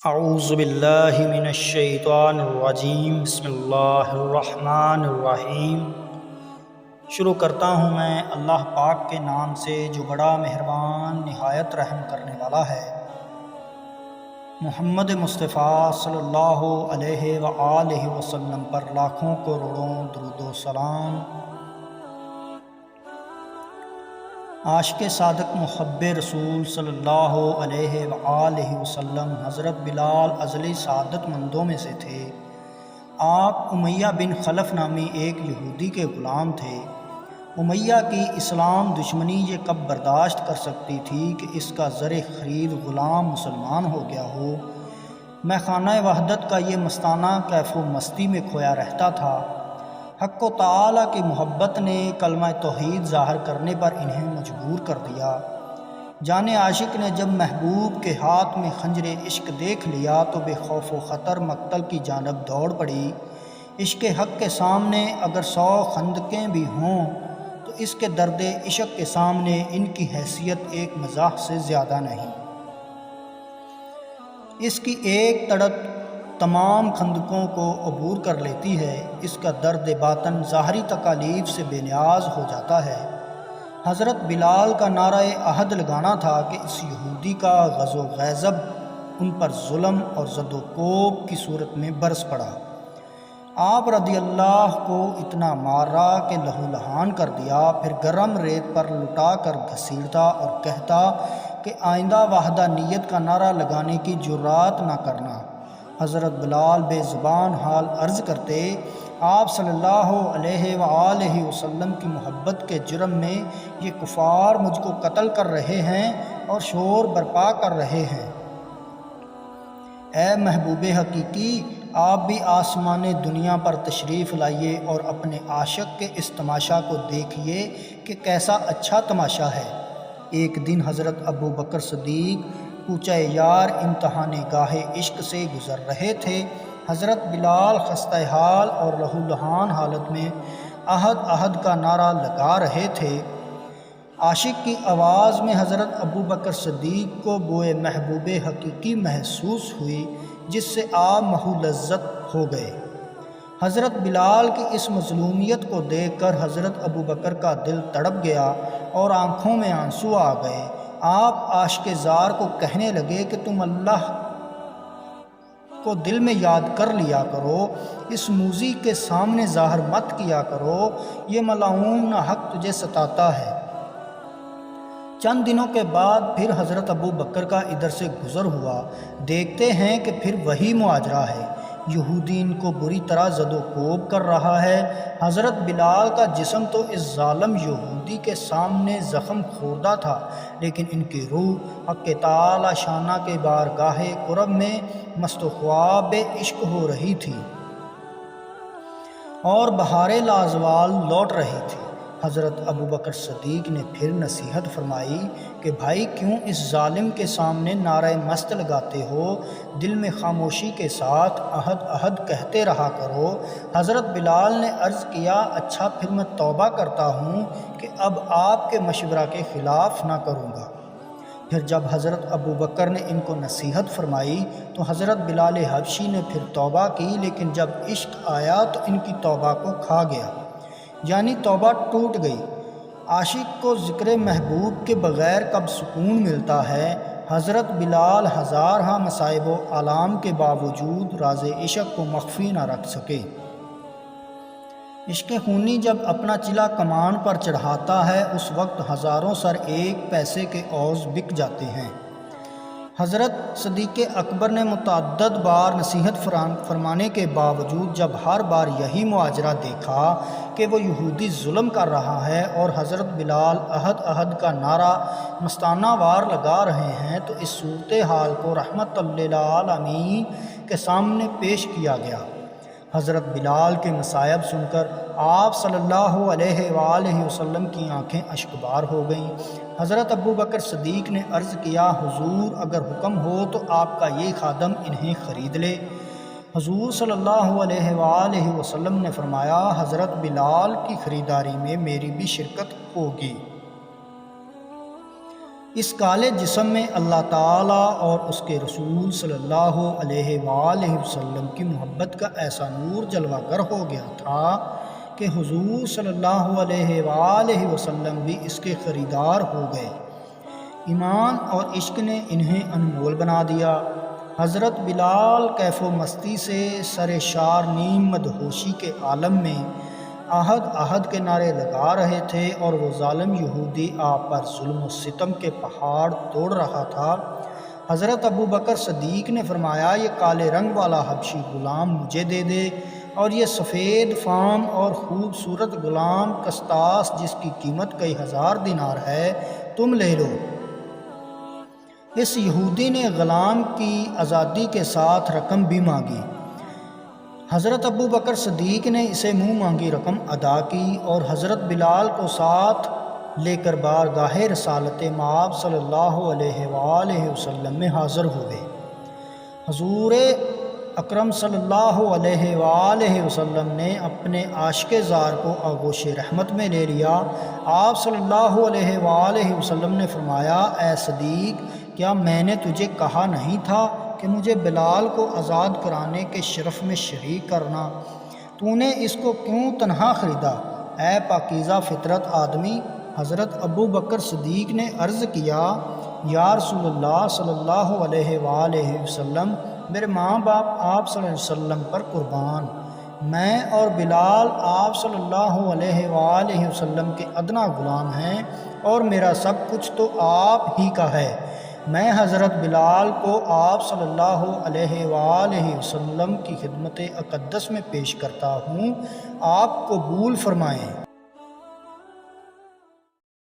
اعوذ باللہ من الشیطان الرجیم بسم اللہ الرحمن الرحیم۔ شروع کرتا ہوں میں اللہ پاک کے نام سے جو بڑا مہربان نہایت رحم کرنے والا ہے۔ محمد مصطفیٰ صلی اللہ علیہ وآلہ وسلم پر لاکھوں کروڑوں درود و سلام۔ عاشق صادق محب رسول صلی اللہ علیہ وآلہ وسلم حضرت بلال ازلی سعادت مندوں میں سے تھے۔ آپ امیہ بن خلف نامی ایک یہودی کے غلام تھے۔ امیہ کی اسلام دشمنی یہ کب برداشت کر سکتی تھی کہ اس کا زر خرید غلام مسلمان ہو گیا ہو۔ میخانہ وحدت کا یہ مستانہ کیف و مستی میں کھویا رہتا تھا۔ حق و تعالی کی محبت نے کلمہ توحید ظاہر کرنے پر انہیں مجبور کر دیا۔ جان عاشق نے جب محبوب کے ہاتھ میں خنجر عشق دیکھ لیا تو بے خوف و خطر مقتل کی جانب دوڑ پڑی۔ عشق حق کے سامنے اگر 100 خندقیں بھی ہوں تو اس کے درد عشق کے سامنے ان کی حیثیت ایک مزاح سے زیادہ نہیں۔ اس کی ایک تڑپ تمام خندقوں کو عبور کر لیتی ہے۔ اس کا درد باطن ظاہری تکالیف سے بے نیاز ہو جاتا ہے۔ حضرت بلال کا نعرہ عہد لگانا تھا کہ اس یہودی کا غزو غیظب ان پر ظلم اور زد و کوب کی صورت میں برس پڑا۔ آپ رضی اللہ کو اتنا مارا کہ لہو لہان کر دیا، پھر گرم ریت پر لٹا کر گھسیٹتا اور کہتا کہ آئندہ وحدہ نیت کا نعرہ لگانے کی جرات نہ کرنا۔ حضرت بلال بے زبان حال عرض کرتے، آپ صلی اللہ علیہ وآلہ وسلم کی محبت کے جرم میں یہ کفار مجھ کو قتل کر رہے ہیں اور شور برپا کر رہے ہیں۔ اے محبوب حقیقی، آپ بھی آسمان دنیا پر تشریف لائیے اور اپنے عاشق کے اس تماشا کو دیکھیے کہ کیسا اچھا تماشا ہے۔ ایک دن حضرت ابو بکر صدیق کوچہ یار امتحان گاہ عشق سے گزر رہے تھے۔ حضرت بلال خستہ حال اور لہو لہان حالت میں عہد عہد کا نعرہ لگا رہے تھے۔ عاشق کی آواز میں حضرت ابو بکر صدیق کو بوئے محبوب حقیقی محسوس ہوئی، جس سے آپ محو لذت ہو گئے۔ حضرت بلال کی اس مظلومیت کو دیکھ کر حضرت ابو بکر کا دل تڑپ گیا اور آنکھوں میں آنسو آ گئے۔ آپ عاشق زار کو کہنے لگے کہ تم اللہ کو دل میں یاد کر لیا کرو، اس موذی کے سامنے ظاہر مت کیا کرو، یہ ملعون حق تجھے ستاتا ہے۔ چند دنوں کے بعد پھر حضرت ابو بکر کا ادھر سے گزر ہوا۔ دیکھتے ہیں کہ پھر وہی ماجرا ہے۔ یہودی ان کو بری طرح زد و کوب کر رہا ہے۔ حضرت بلال کا جسم تو اس ظالم یہودی کے سامنے زخم خوردہ تھا، لیکن ان کی روح حق تعالی شانہ کے بارگاہ قرب میں مست و خواب عشق ہو رہی تھی اور بہار لازوال لوٹ رہی تھی۔ حضرت ابو بکر صدیق نے پھر نصیحت فرمائی کہ بھائی کیوں اس ظالم کے سامنے نعرہ مست لگاتے ہو، دل میں خاموشی کے ساتھ عہد عہد کہتے رہا کرو۔ حضرت بلال نے عرض کیا، اچھا پھر میں توبہ کرتا ہوں کہ اب آپ کے مشورہ کے خلاف نہ کروں گا۔ پھر جب حضرت ابو بکر نے ان کو نصیحت فرمائی تو حضرت بلال حبشی نے پھر توبہ کی، لیکن جب عشق آیا تو ان کی توبہ کو کھا گیا، یعنی توبہ ٹوٹ گئی۔ عاشق کو ذکر محبوب کے بغیر کب سکون ملتا ہے۔ حضرت بلال ہزارہا مصائب و آلام کے باوجود راز عشق کو مخفی نہ رکھ سکے۔ عشق خونی جب اپنا چلا کمان پر چڑھاتا ہے، اس وقت ہزاروں سر ایک پیسے کے عوض بک جاتے ہیں۔ حضرت صدیق اکبر نے متعدد بار نصیحت فرمانے کے باوجود جب ہر بار یہی ماجرا دیکھا کہ وہ یہودی ظلم کر رہا ہے اور حضرت بلال عہد عہد کا نعرہ مستانہ وار لگا رہے ہیں، تو اس صورتحال کو رحمت للعالمین کے سامنے پیش کیا گیا۔ حضرت بلال کے مصائب سن کر آپ صلی اللہ علیہ وآلہ وسلم کی آنکھیں اشکبار ہو گئیں۔ حضرت ابو بکر صدیق نے عرض کیا، حضور اگر حکم ہو تو آپ کا یہ خادم انہیں خرید لے۔ حضور صلی اللہ علیہ وآلہ وسلم نے فرمایا، حضرت بلال کی خریداری میں میری بھی شرکت ہوگی۔ اس کالے جسم میں اللہ تعالیٰ اور اس کے رسول صلی اللہ علیہ وآلہ وسلم کی محبت کا ایسا نور جلوہ گر ہو گیا تھا کہ حضور صلی اللہ علیہ وآلہ وسلم بھی اس کے خریدار ہو گئے۔ ایمان اور عشق نے انہیں انمول بنا دیا۔ حضرت بلال کیف و مستی سے سر شار نیم مدہوشی کے عالم میں احد احد کے نعرے لگا رہے تھے اور وہ ظالم یہودی آپ پر ظلم و ستم کے پہاڑ توڑ رہا تھا۔ حضرت ابو بکر صدیق نے فرمایا، یہ کالے رنگ والا حبشی غلام مجھے دے دے، اور یہ سفید فام اور خوبصورت غلام قسطاس جس کی قیمت کئی ہزار دینار ہے تم لے لو۔ اس یہودی نے غلام کی آزادی کے ساتھ رقم بھی مانگی۔ حضرت ابو بکر صدیق نے اسے منہ مانگی رقم ادا کی اور حضرت بلال کو ساتھ لے کر بارگاہ رسالت مآب صلی اللہ علیہ وآلہ وسلم میں حاضر ہوئے۔ حضور اکرم صلی اللہ علیہ وآلہ وسلم نے اپنے عاشق زار کو آغوش رحمت میں لے لیا۔ آپ صلی اللہ علیہ وآلہ وسلم نے فرمایا، اے صدیق، کیا میں نے تجھے کہا نہیں تھا کہ مجھے بلال کو آزاد کرانے کے شرف میں شریک کرنا؟ تو نے اس کو کیوں تنہا خریدا؟ اے پاکیزہ فطرت آدمی! حضرت ابو بکر صدیق نے عرض کیا، یا رسول اللہ صلی اللہ علیہ وآلہ وسلم، میرے ماں باپ آپ صلی اللہ علیہ وسلم پر قربان، میں اور بلال آپ صلی اللہ علیہ وآلہ وسلم کے ادنا غلام ہیں اور میرا سب کچھ تو آپ ہی کا ہے۔ میں حضرت بلال کو آپ صلی اللہ علیہ وآلہ وسلم کی خدمت اقدس میں پیش کرتا ہوں، آپ قبول فرمائیں۔